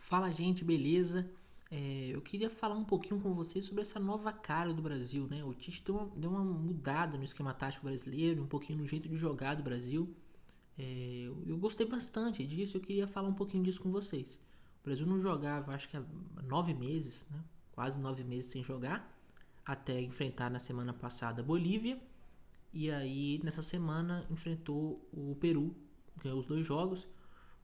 Fala, gente, beleza? Eu queria falar um pouquinho com vocês sobre essa nova cara do Brasil, né? O Tite deu uma mudada no esquema tático brasileiro, um pouquinho no jeito de jogar do Brasil. Eu gostei bastante disso, eu queria falar um pouquinho disso com vocês. O Brasil não jogava, acho que há 9 meses, né? Quase 9 meses sem jogar, até enfrentar na semana passada a Bolívia. E aí, nessa semana, enfrentou o Peru, ganhou os dois jogos,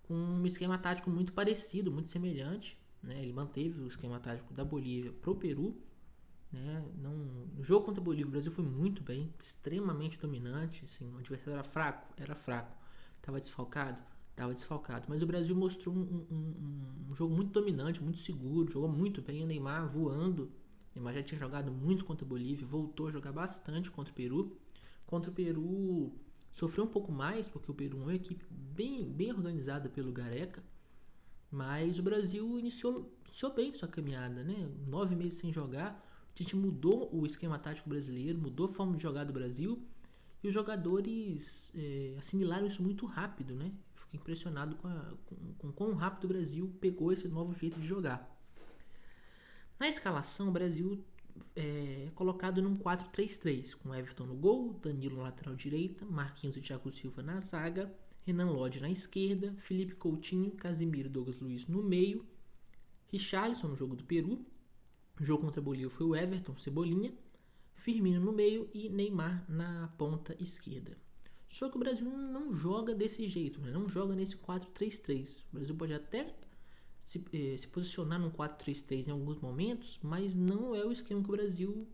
com um esquema tático muito parecido, muito semelhante. Né? Ele manteve o esquema tático da Bolívia para o Peru. Né? No jogo contra a Bolívia, o Brasil foi muito bem, extremamente dominante. Assim, o adversário era fraco, era fraco. Estava desfalcado, estava desfalcado. Mas o Brasil mostrou um jogo muito dominante, muito seguro, jogou muito bem. O Neymar voando. O Neymar já tinha jogado muito contra a Bolívia, voltou a jogar bastante contra o Peru. Contra o Peru, sofreu um pouco mais, porque o Peru é uma equipe bem organizada pelo Gareca, mas o Brasil iniciou bem sua caminhada, né? 9 meses sem jogar, a gente mudou o esquema tático brasileiro, mudou a forma de jogar do Brasil, e os jogadores assimilaram isso muito rápido, né? Fiquei impressionado com quão rápido o Brasil pegou esse novo jeito de jogar. Na escalação, o Brasil é colocado num 4-3-3, com Everton no gol, Danilo na lateral direita, Marquinhos e Thiago Silva na zaga, Renan Lodge na esquerda, Felipe Coutinho, Casimiro e Douglas Luiz no meio, Richarlison no jogo do Peru, o jogo contra a Bolívia foi o Everton, Cebolinha, Firmino no meio e Neymar na ponta esquerda. Só que o Brasil não joga desse jeito, né? Não joga nesse 4-3-3. O Brasil pode até se posicionar num 4-3-3 em alguns momentos, mas não é o esquema que o Brasil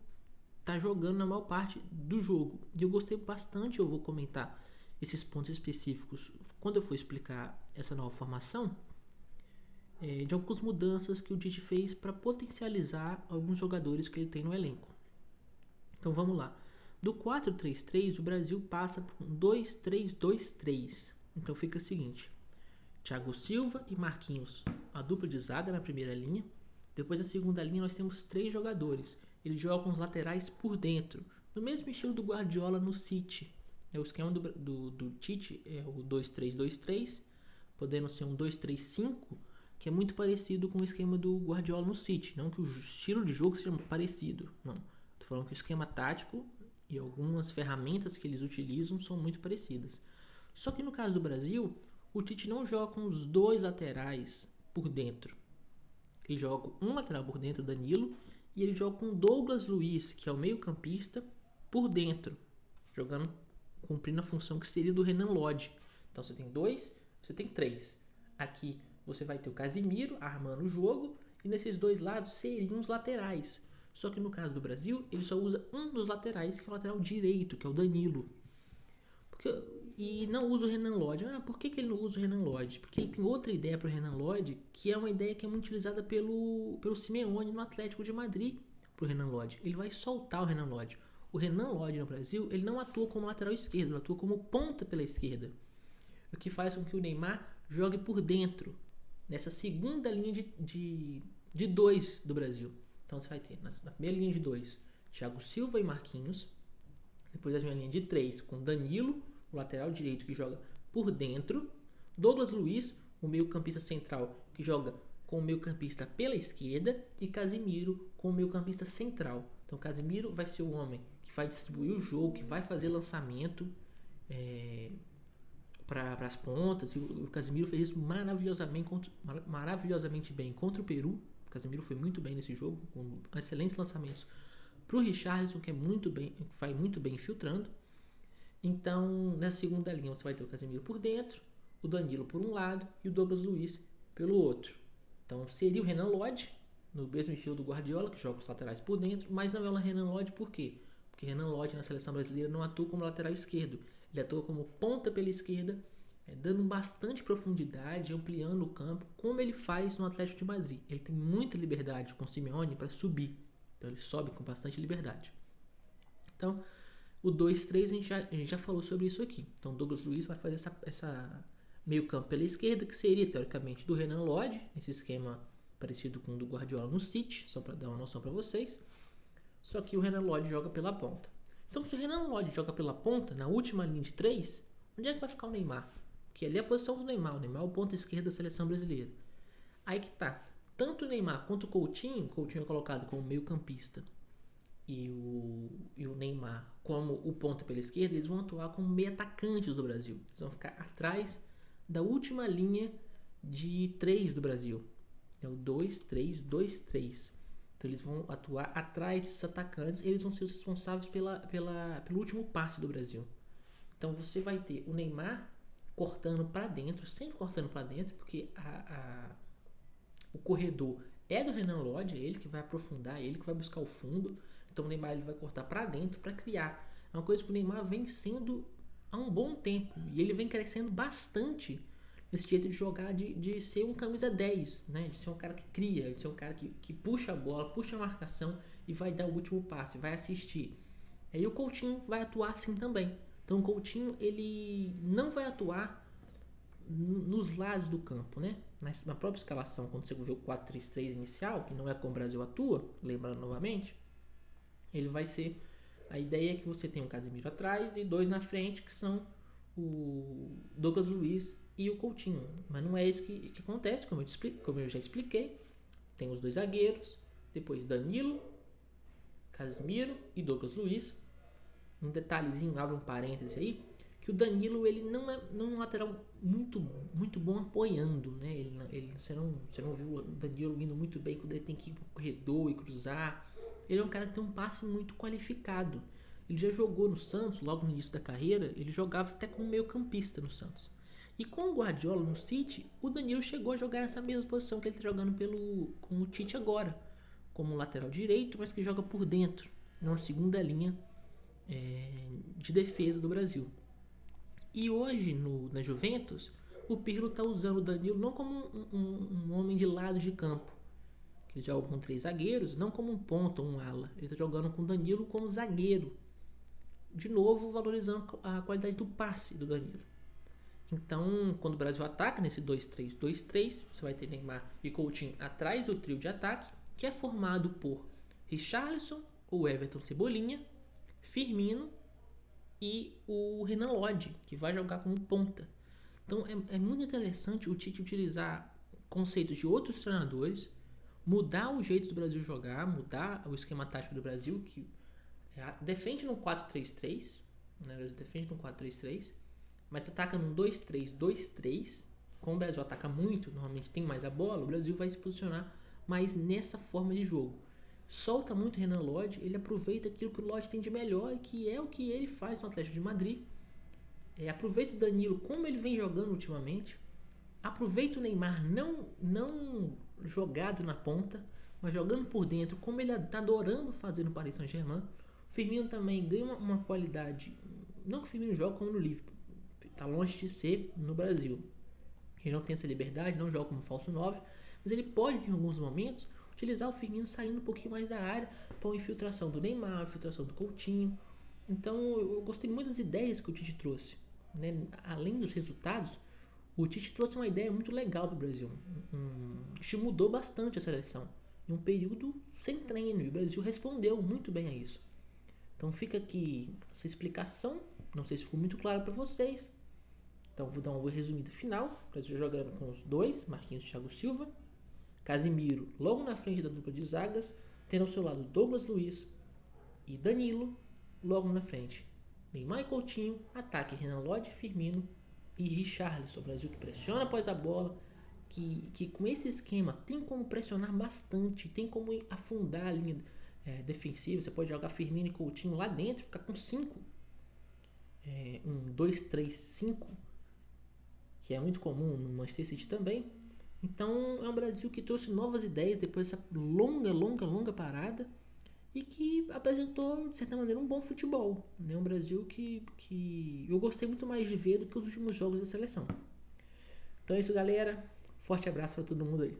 está jogando na maior parte do jogo. E eu gostei bastante, eu vou comentar esses pontos específicos quando eu for explicar essa nova formação, de algumas mudanças que o Tite fez para potencializar alguns jogadores que ele tem no elenco. Então vamos lá. Do 4-3-3, o Brasil passa para um 2-3-2-3. Então fica o seguinte: Thiago Silva e Marquinhos, a dupla de zaga na primeira linha. Depois na segunda linha nós temos três jogadores. Eles jogam com os laterais por dentro, no mesmo estilo do Guardiola no City. O esquema do Tite é o 2-3-2-3, podendo ser um 2-3-5, que é muito parecido com o esquema do Guardiola no City. Não que o estilo de jogo seja parecido, não. Estou falando que o esquema tático e algumas ferramentas que eles utilizam são muito parecidas. Só que no caso do Brasil, o Tite não joga com os dois laterais por dentro. Ele joga com um lateral por dentro, Danilo, e ele joga com Douglas Luiz, que é o meio-campista, por dentro, jogando, cumprindo a função que seria do Renan Lodge. Então você tem dois, você tem três. Aqui você vai ter o Casimiro armando o jogo, e nesses dois lados seriam os laterais. Só que no caso do Brasil, ele só usa um dos laterais, que é o lateral direito, que é o Danilo. E não usa o Renan Lodge. Por que ele não usa o Renan Lodge? Porque ele tem outra ideia para o Renan Lodge, que é uma ideia que é muito utilizada pelo Simeone no Atlético de Madrid para o Renan Lodge. Ele vai soltar o Renan Lodge. O Renan Lodge no Brasil, ele não atua como lateral esquerdo, ele atua como ponta pela esquerda. O que faz com que o Neymar jogue por dentro, nessa segunda linha de dois do Brasil. Então você vai ter na primeira linha de dois, Thiago Silva e Marquinhos. Depois a minha linha de 3 com Danilo, o lateral direito que joga por dentro. Douglas Luiz, o meio-campista central que joga com o meio-campista pela esquerda. E Casimiro com o meio-campista central. Então Casimiro vai ser o homem que vai distribuir o jogo, que vai fazer lançamento para as pontas. E o Casimiro fez isso maravilhosamente bem contra o Peru. O Casimiro foi muito bem nesse jogo, com excelentes lançamentos para o Richarlison, que vai muito bem filtrando. Então, na segunda linha você vai ter o Casemiro por dentro, o Danilo por um lado e o Douglas Luiz pelo outro. Então, seria o Renan Lodge, no mesmo estilo do Guardiola, que joga os laterais por dentro, mas não é o Renan Lodge por quê? Porque Renan Lodge na seleção brasileira não atua como lateral esquerdo, ele atua como ponta pela esquerda, dando bastante profundidade, ampliando o campo, como ele faz no Atlético de Madrid. Ele tem muita liberdade com o Simeone para subir, então ele sobe com bastante liberdade. Então, o 2-3 a gente já falou sobre isso aqui. Então, Douglas Luiz vai fazer essa meio campo pela esquerda, que seria, teoricamente, do Renan Lodge, esse esquema parecido com o do Guardiola no City, só para dar uma noção para vocês. Só que o Renan Lodge joga pela ponta. Então, se o Renan Lodge joga pela ponta, na última linha de 3, onde é que vai ficar o Neymar? Porque ali é a posição do Neymar. O Neymar é o ponto esquerdo da seleção brasileira. Aí que tá. Tanto o Neymar quanto o Coutinho é colocado como meio campista, e o Neymar como o ponta pela esquerda, eles vão atuar como meio atacantes do Brasil. Eles vão ficar atrás da última linha de 3 do Brasil. É o 2-3-2-3. Então eles vão atuar atrás desses atacantes. Eles vão ser os responsáveis pelo último passe do Brasil. Então você vai ter o Neymar cortando para dentro, sempre cortando para dentro, porque o corredor é do Renan Lodge, é ele que vai aprofundar, é ele que vai buscar o fundo. Então o Neymar ele vai cortar para dentro para criar. É uma coisa que o Neymar vem sendo há um bom tempo e ele vem crescendo bastante nesse jeito de jogar, de ser um camisa 10, né? De ser um cara que cria, de ser um cara que puxa a bola, puxa a marcação e vai dar o último passe, vai assistir. E o Coutinho vai atuar assim também. Então o Coutinho ele não vai atuar nos lados do campo, né? Na própria escalação, quando você vê o 4-3-3 inicial, que não é como o Brasil atua, lembrando novamente, ele vai ser... A ideia é que você tem um Casemiro atrás e 2 na frente, que são o Douglas Luiz e o Coutinho. Mas não é isso que acontece, como eu já expliquei. Tem os 2 zagueiros, depois Danilo, Casemiro e Douglas Luiz. Um detalhezinho, abre um parêntese aí, que o Danilo ele não é um lateral muito bom apoiando, né? Você não viu o Danilo indo muito bem quando ele tem que ir pro corredor e cruzar. Ele é um cara que tem um passe muito qualificado. Ele já jogou no Santos, logo no início da carreira, ele jogava até como meio campista no Santos. E com o Guardiola no City, o Danilo chegou a jogar nessa mesma posição que ele está jogando com o Tite agora, como lateral direito, mas que joga por dentro, numa segunda linha de defesa do Brasil. E hoje na Juventus, o Pirlo está usando o Danilo não como um homem de lado de campo, que ele joga com 3 zagueiros, não como um ponta ou um ala. Ele está jogando com o Danilo como zagueiro, de novo valorizando a qualidade do passe do Danilo. Então, quando o Brasil ataca nesse 2-3-2-3, você vai ter Neymar e Coutinho atrás do trio de ataque, que é formado por Richarlison, o Everton Cebolinha, Firmino e o Renan Lodge, que vai jogar como ponta. Então é muito interessante o Tite utilizar conceitos de outros treinadores, mudar o jeito do Brasil jogar, mudar o esquema tático do Brasil, que defende no 4-3-3, né? Defende no 4-3-3, mas ataca num 2-3-2-3. Como o Brasil ataca muito, normalmente tem mais a bola, o Brasil vai se posicionar mais nessa forma de jogo. Solta muito o Renan Lodge, ele aproveita aquilo que o Lodge tem de melhor, que é o que ele faz no Atlético de Madrid. Aproveita o Danilo como ele vem jogando ultimamente. Aproveita o Neymar não jogado na ponta, mas jogando por dentro, como ele está adorando fazer no Paris Saint-Germain. O Firmino também ganha uma qualidade, não que o Firmino joga como no Liverpool, está longe de ser no Brasil. Ele não tem essa liberdade, não joga como falso 9, mas ele pode em alguns momentos utilizar o Firmino saindo um pouquinho mais da área para a infiltração do Neymar, a infiltração do Coutinho. Então eu gostei muito das ideias que o Tite trouxe, né? Além dos resultados, o Tite trouxe uma ideia muito legal para o Brasil. Isso mudou bastante a seleção em um período sem treino, e o Brasil respondeu muito bem a isso. Então fica aqui essa explicação, não sei se ficou muito claro para vocês. Então vou dar uma resumida final. O Brasil jogando com os 2, Marquinhos e Thiago Silva, Casemiro logo na frente da dupla de zagas, tendo ao seu lado Douglas Luiz e Danilo logo na frente. Neymar e Coutinho, ataque Renan Lodge, Firmino e Richarlison. O Brasil que pressiona após a bola, que com esse esquema tem como pressionar bastante, tem como afundar a linha defensiva. Você pode jogar Firmino e Coutinho lá dentro, ficar com 5. Um 2-3-5, que é muito comum no Manchester City também. Então é um Brasil que trouxe novas ideias depois dessa longa parada e que apresentou, de certa maneira, um bom futebol. É um Brasil que eu gostei muito mais de ver do que os últimos jogos da seleção. Então é isso, galera. Forte abraço para todo mundo aí.